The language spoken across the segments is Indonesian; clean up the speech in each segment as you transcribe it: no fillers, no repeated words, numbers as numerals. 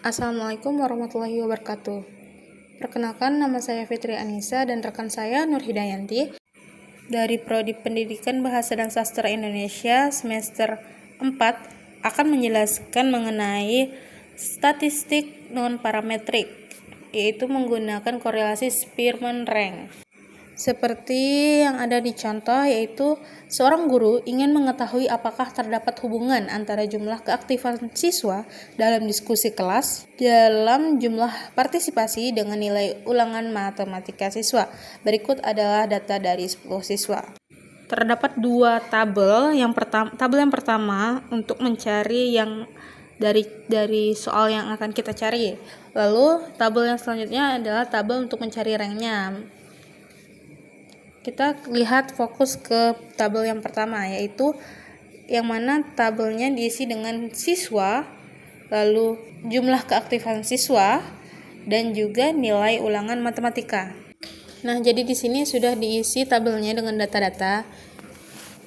Assalamualaikum warahmatullahi wabarakatuh. Perkenalkan, nama saya Fitri Anissa dan rekan saya Nur Hidayanti dari Prodi Pendidikan Bahasa dan Sastra Indonesia semester 4 akan menjelaskan mengenai statistik non-parametrik, yaitu menggunakan korelasi Spearman-Rank. Seperti yang ada di contoh, yaitu seorang guru ingin mengetahui apakah terdapat hubungan antara jumlah keaktifan siswa dalam diskusi kelas dalam jumlah partisipasi dengan nilai ulangan matematika siswa. Berikut adalah data dari 10 siswa. Terdapat dua tabel. Tabel yang pertama untuk mencari yang dari soal yang akan kita cari. Lalu tabel yang selanjutnya adalah tabel untuk mencari ranknya. Kita lihat fokus ke tabel yang pertama, yaitu yang mana tabelnya diisi dengan siswa, lalu jumlah keaktifan siswa, dan juga nilai ulangan matematika. Nah, jadi di sini sudah diisi tabelnya dengan data-data,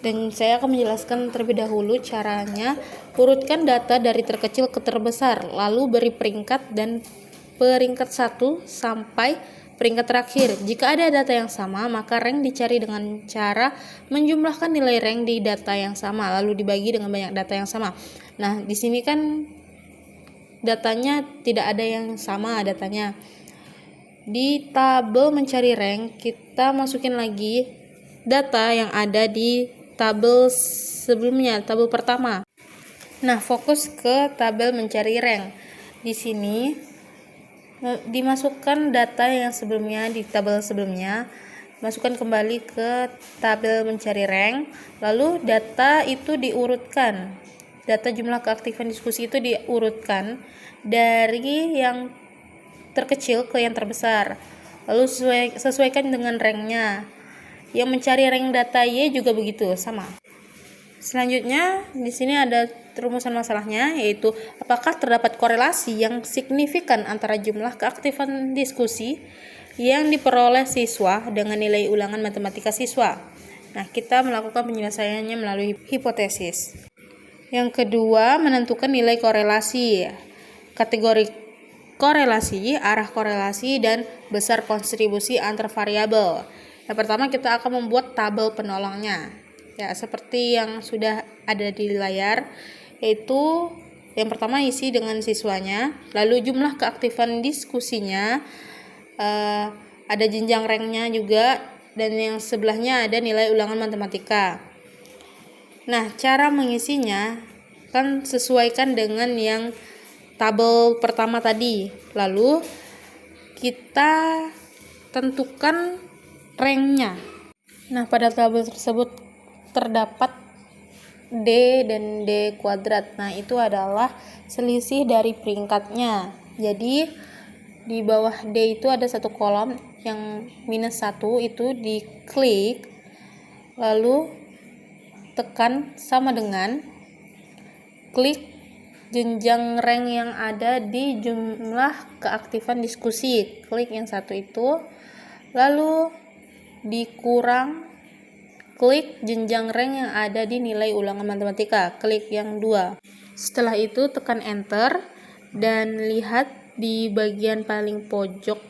dan saya akan menjelaskan terlebih dahulu caranya. Urutkan data dari terkecil ke terbesar, lalu beri peringkat dan peringkat 1 sampai peringkat terakhir. Jika ada data yang sama, maka rank dicari dengan cara menjumlahkan nilai rank di data yang sama, lalu dibagi dengan banyak data yang sama. Nah, di sini kan datanya tidak ada yang sama datanya. Di tabel mencari rank, kita masukin lagi data yang ada di tabel sebelumnya, tabel pertama. Nah, fokus ke tabel mencari rank. Di sini dimasukkan data yang sebelumnya di tabel sebelumnya, masukkan kembali ke tabel mencari rank, lalu data itu diurutkan. Data jumlah keaktifan diskusi itu diurutkan dari yang terkecil ke yang terbesar, lalu sesuaikan dengan ranknya. Yang mencari rank data Y juga begitu, sama. Selanjutnya di sini ada rumusan masalahnya, yaitu apakah terdapat korelasi yang signifikan antara jumlah keaktifan diskusi yang diperoleh siswa dengan nilai ulangan matematika siswa. Nah, kita melakukan penyelesaiannya melalui hipotesis. Yang kedua, menentukan nilai korelasi. Kategori korelasi, arah korelasi, dan besar kontribusi antar variabel. Yang pertama, kita akan membuat tabel penolongnya. Ya, seperti yang sudah ada di layar, yaitu yang pertama isi dengan siswanya, lalu jumlah keaktifan diskusinya, ada jenjang ranknya juga, dan yang sebelahnya ada nilai ulangan matematika. Nah, cara mengisinya kan sesuaikan dengan yang tabel pertama tadi, lalu kita tentukan ranknya. Nah, pada tabel tersebut terdapat D dan D kuadrat. Nah, itu adalah selisih dari peringkatnya. Jadi di bawah D itu ada satu kolom yang -1, itu diklik, lalu tekan sama dengan klik jenjang rank yang ada di jumlah keaktifan diskusi. Klik yang satu itu, lalu dikurang klik jenjang rank yang ada di nilai ulangan matematika, klik yang 2. Setelah itu tekan enter dan lihat di bagian paling pojok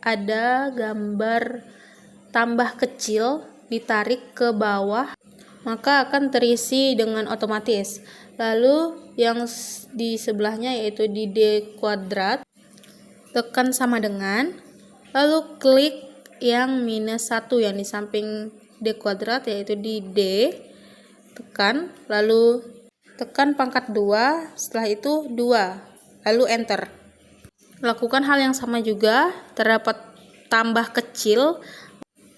ada gambar tambah kecil, ditarik ke bawah maka akan terisi dengan otomatis. Lalu yang di sebelahnya yaitu di D kuadrat, tekan sama dengan, lalu klik yang -1 yang di samping D kuadrat yaitu di D, tekan, lalu tekan pangkat 2, setelah itu 2, lalu enter. Lakukan hal yang sama juga, terdapat tambah kecil,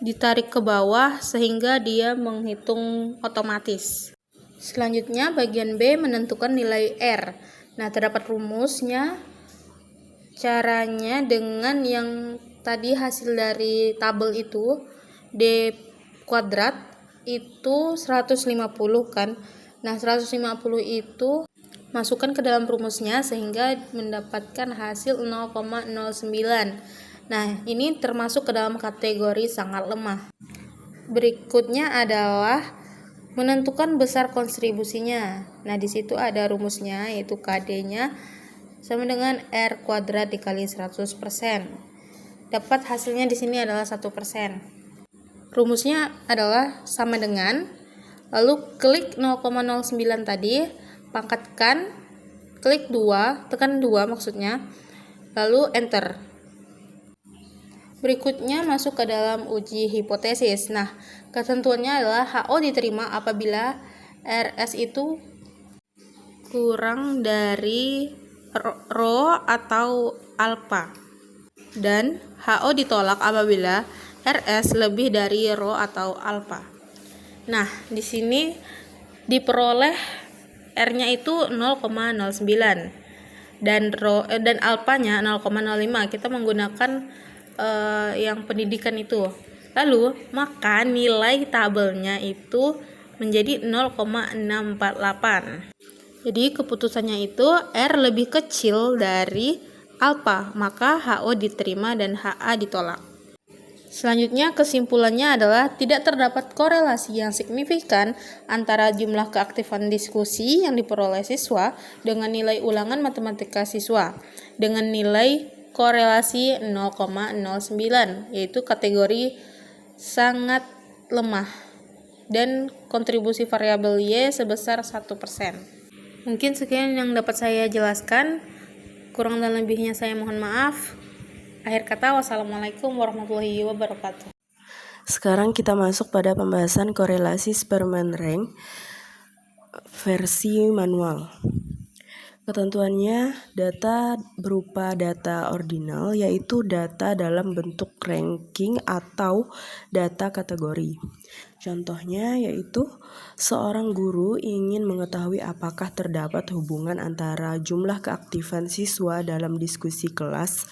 ditarik ke bawah sehingga dia menghitung otomatis. Selanjutnya bagian B menentukan nilai R. Nah, terdapat rumusnya. Caranya dengan yang tadi hasil dari tabel itu, D kuadrat itu 150 kan. Nah, 150 itu masukkan ke dalam rumusnya sehingga mendapatkan hasil 0,09. Nah, ini termasuk ke dalam kategori sangat lemah. Berikutnya adalah menentukan besar kontribusinya. Nah, di situ ada rumusnya, yaitu KD-nya sama dengan R kuadrat dikali 100%. Dapat hasilnya di sini adalah 1%. Rumusnya adalah sama dengan, lalu klik 0,09 tadi, pangkatkan, klik 2, tekan 2 maksudnya, lalu enter. Berikutnya masuk ke dalam uji hipotesis. Nah, ketentuannya adalah HO diterima apabila RS itu kurang dari rho atau alfa, dan HO ditolak apabila RS lebih dari rho atau alfa. Nah, di sini diperoleh R-nya itu 0,09 dan alfanya 0,05. Kita menggunakan yang pendidikan itu. Lalu, maka nilai tabelnya itu menjadi 0,648. Jadi keputusannya itu R lebih kecil dari alfa, maka HO diterima dan HA ditolak. Selanjutnya kesimpulannya adalah tidak terdapat korelasi yang signifikan antara jumlah keaktifan diskusi yang diperoleh siswa dengan nilai ulangan matematika siswa dengan nilai korelasi 0,09, yaitu kategori sangat lemah, dan kontribusi variabel Y sebesar 1%. Mungkin sekian yang dapat saya jelaskan. Kurang dan lebihnya saya mohon maaf. Akhir kata, wassalamualaikum warahmatullahi wabarakatuh. Sekarang kita masuk pada pembahasan korelasi Spearman rank versi manual. Ketentuannya, data berupa data ordinal, yaitu data dalam bentuk ranking atau data kategori. Contohnya yaitu seorang guru ingin mengetahui apakah terdapat hubungan antara jumlah keaktifan siswa dalam diskusi kelas,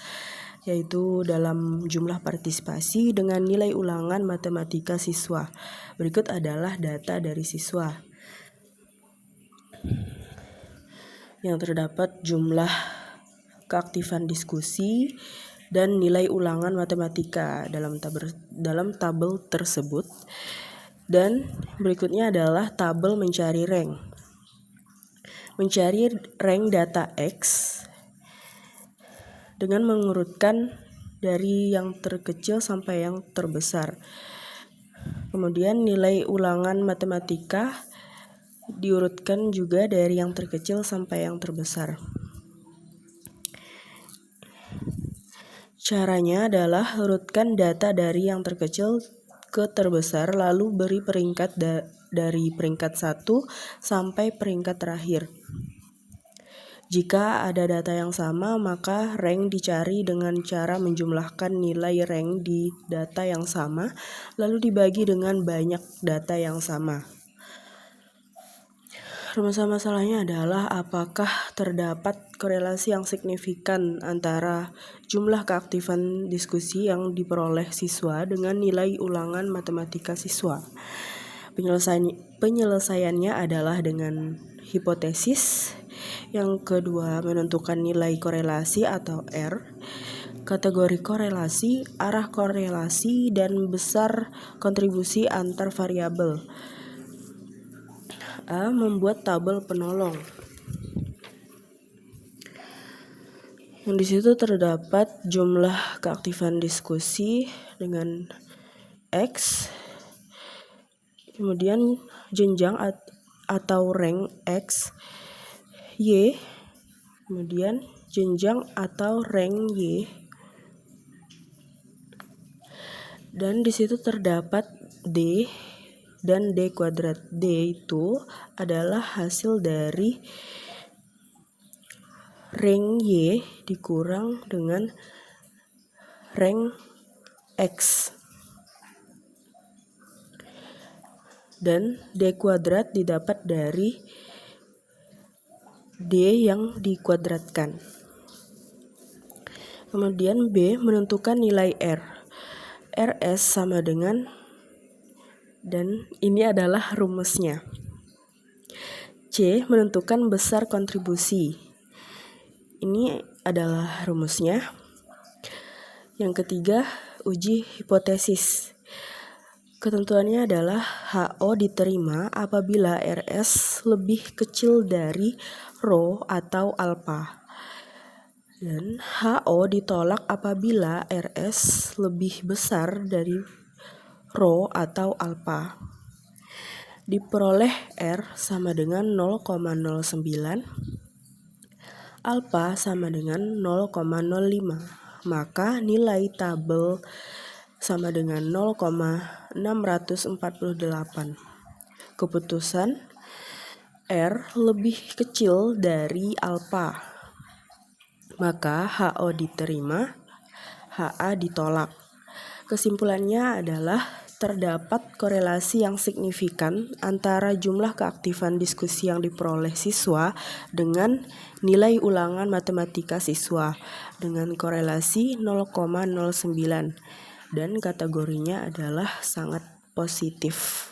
yaitu dalam jumlah partisipasi, dengan nilai ulangan matematika siswa. Berikut adalah data dari siswa. Yang terdapat jumlah keaktifan diskusi dan nilai ulangan matematika dalam tabel tersebut. Dan berikutnya adalah tabel mencari rank. Mencari rank data X dengan mengurutkan dari yang terkecil sampai yang terbesar. Kemudian nilai ulangan matematika diurutkan juga dari yang terkecil sampai yang terbesar. Caranya adalah urutkan data dari yang terkecil ke terbesar, lalu beri peringkat dari peringkat 1 sampai peringkat terakhir. Jika ada data yang sama, maka rank dicari dengan cara menjumlahkan nilai rank di data yang sama, lalu dibagi dengan banyak data yang sama. Rumus masalahnya adalah apakah terdapat korelasi yang signifikan antara jumlah keaktifan diskusi yang diperoleh siswa dengan nilai ulangan matematika siswa. Penyelesaiannya adalah dengan hipotesis. Yang kedua, menentukan nilai korelasi atau R, kategori korelasi, arah korelasi, dan besar kontribusi antar variabel. A. Membuat tabel penolong. Yang di situ terdapat jumlah keaktifan diskusi dengan X, kemudian jenjang atau rank X, Y, kemudian jenjang atau rank Y, dan di situ terdapat D dan D kuadrat. D itu adalah hasil dari rank Y dikurang dengan rank X. Dan D kuadrat didapat dari D yang dikuadratkan. Kemudian B, menentukan nilai R. RS sama dengan, dan ini adalah rumusnya. C, menentukan besar kontribusi. Ini adalah rumusnya. Yang ketiga, uji hipotesis. Ketentuannya adalah HO diterima apabila RS lebih kecil dari rho atau alfa. Dan HO ditolak apabila RS lebih besar dari rho atau alfa. Diperoleh R sama dengan 0,09, alfa sama dengan 0,05. Maka nilai tabel sama dengan 0,648. Keputusan R lebih kecil dari alfa, maka HO diterima, HA ditolak. Kesimpulannya adalah terdapat korelasi yang signifikan antara jumlah keaktifan diskusi yang diperoleh siswa dengan nilai ulangan matematika siswa dengan korelasi 0,09 dan kategorinya adalah sangat positif.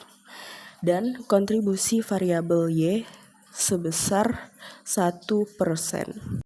Dan kontribusi variabel Y sebesar 1%.